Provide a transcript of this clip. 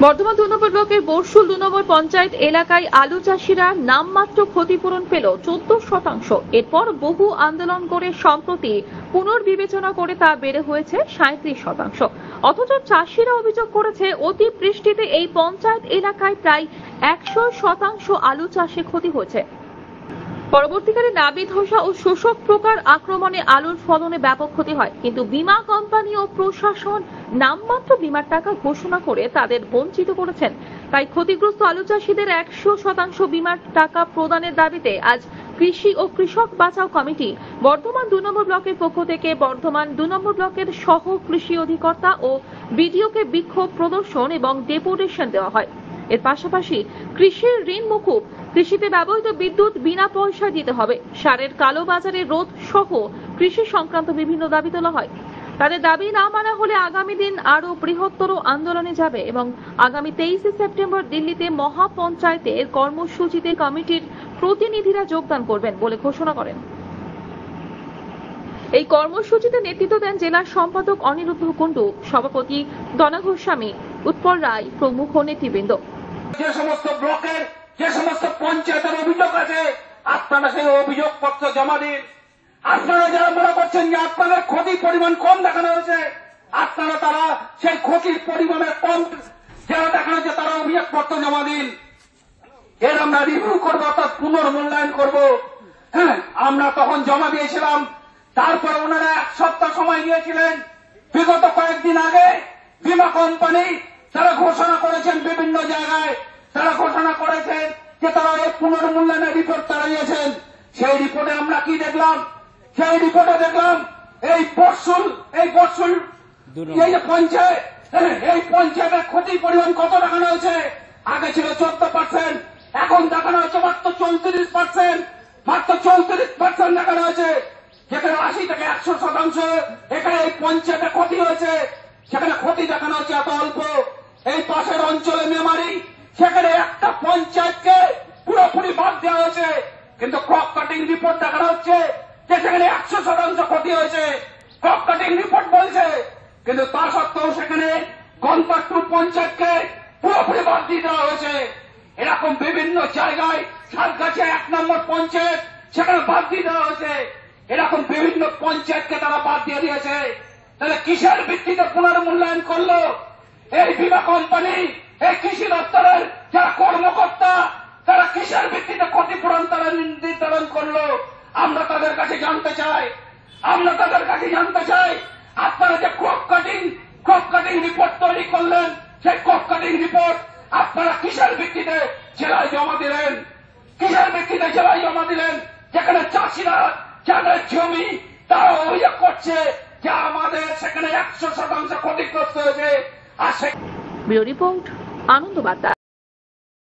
বর্ধমান 2 নম্বর ব্লকের বর্ষুল 2 নম্বর পঞ্চায়েত এলাকায় আলু চাষিরা নামমাত্র ক্ষতিপূরণ পেল 14%। এরপর বহু আন্দোলন করে সম্প্রতি পুনর্বিবেচনা করে তা বেড়ে হয়েছে 37%। অথচ চাষিরা অভিযোগ করেছে অতি বৃষ্টিতে এই পঞ্চায়েত এলাকায় প্রায় 100% আলু চাষে ক্ষতি হয়েছে। পরবর্তীকালে নাবি ধসা ও শোষক পোকার আক্রমণে আলুর ফলনে ব্যাপক ক্ষতি হয়, কিন্তু বীমা কোম্পানি ও প্রশাসন নামমাত্র বীমার টাকা ঘোষণা করে তাদের বঞ্চিত করেছেন। তাই ক্ষতিগ্রস্ত আলু চাষিদের 100% বীমার টাকা প্রদানের দাবিতে আজ কৃষি ও কৃষক বাঁচাও কমিটি বর্ধমান 2 নম্বর ব্লকের পক্ষ থেকে বর্ধমান 2 নম্বর ব্লকের সহ কৃষি অধিকর্তা ও বিডিওকে বিক্ষোভ প্রদর্শন এবং ডেপুটেশন দেওয়া হয়। এর পাশাপাশি কৃষির ঋণ মুকুব, কৃষিতে ব্যবহৃত বিদ্যুৎ বিনা পয়সায় দিতে হবে, সারের কালোবাজারে রোধ সহ কৃষি সংক্রান্ত বিভিন্ন দাবি তোলা হয়। তাদের দাবি না মানা হলে আগামী দিন আরো বৃহত্তর আন্দোলনে যাবে এবং আগামী 23 সেপ্টেম্বর দিল্লিতে মহাপঞ্চায়েতের কর্মসূচিতে কমিটির প্রতিনিধিরা যোগদান করবেন বলে ঘোষণা করেন। এই কর্মসূচিতে নেতৃত্ব দেন জেলা সম্পাদক অনিরুদ্ধ কুণ্ডু, সভাপতি দনা গোস্বামী, উৎপল রায় প্রমুখ নেতৃবৃন্দ। যে সমস্ত ব্লকের যে সমস্ত পঞ্চায়েতের অভিযোগ আছে, আপনারা সেই অভিযোগপত্র জমা দিন। আপনারা যারা মনে করছেন যে আপনাদের ক্ষতির পরিমাণ কম দেখানো হয়েছে, আপনারা তারা সেই ক্ষতির পরিমাণে কম যারা দেখানো হয়েছে তারা অভিযোগপত্র জমা দিন। এর আমরা রিভিউ করবো, অর্থাৎ পুনর্মূল্যায়ন করবো। হ্যাঁ, আমরা তখন জমা দিয়েছিলাম। তারপরে ওনারা 1 সপ্তাহ সময় দিয়েছিলেন। বিগত কয়েকদিন আগে বীমা কোম্পানি তারা ঘোষণা করেছেন, বিভিন্ন জায়গায় তারা ঘোষণা করেছেন যে তারা এই পুনর্মূল্যায়নের রিপোর্ট তারা দিয়েছেন। সেই রিপোর্টে আমরা কি দেখলাম? সেই রিপোর্টে দেখলাম এই বর্ষুল এই যে পঞ্চায়েত, এই পঞ্চায়েতের ক্ষতির পরিমাণ কত দেখানো হয়েছে? আগে ছিল 14%, এখন দেখানো হয়েছে মাত্র 34%। মাত্র 34% দেখানো হয়েছে। যেখানে 80 থেকে 100% এখানে এই পঞ্চায়েতে ক্ষতি হয়েছে, সেখানে ক্ষতি দেখানো হচ্ছে এত অল্প। এই পাশের অঞ্চলে মেমারি, সেখানে একটা পঞ্চায়েতকে পুরোপুরি বাদ দেওয়া হয়েছে, কিন্তু ক্রপ কাটিং রিপোর্ট দেখানো হচ্ছে যে সেখানে 100% ক্ষতি হয়েছে। ক্রপ কাটিং রিপোর্ট বলছে, কিন্তু তা সত্ত্বেও সেখানে গনপাটপুর পঞ্চায়েতকে পুরোপুরি বাদ দিয়ে দেওয়া হয়েছে। এরকম বিভিন্ন জায়গায় সাতগাছি 1 নম্বর পঞ্চায়েত, সেখানে বাদ দিয়ে দেওয়া হয়েছে। এরকম বিভিন্ন পঞ্চায়েতকে তারা বাদ দিয়ে দিয়েছে। তাহলে কিসের ভিত্তিতে পুনর্মূল্যায়ন করলো এই বীমা কোম্পানি? এই কৃষি দপ্তরের যারা কর্মকর্তা তারা কিসের ভিত্তিতে ক্ষতিপূরণ তারা নির্ধারণ করলো? আমরা তাদের কাছে জানতে চাই। আপনারা যে ক্রপ কাটিং রিপোর্ট তৈরি করলেন, সেই ক্রপ কাটিং রিপোর্ট আপনারা কিসের ভিত্তিতে জেলায় জমা দিলেন? যেখানে চাষিরা যাদের জমি তারা অভিযোগ করছে যে আমাদের সেখানে 100% ক্ষতিগ্রস্ত হয়েছে। আর ব্যুরো রিপোর্ট, আনন্দ বার্তা।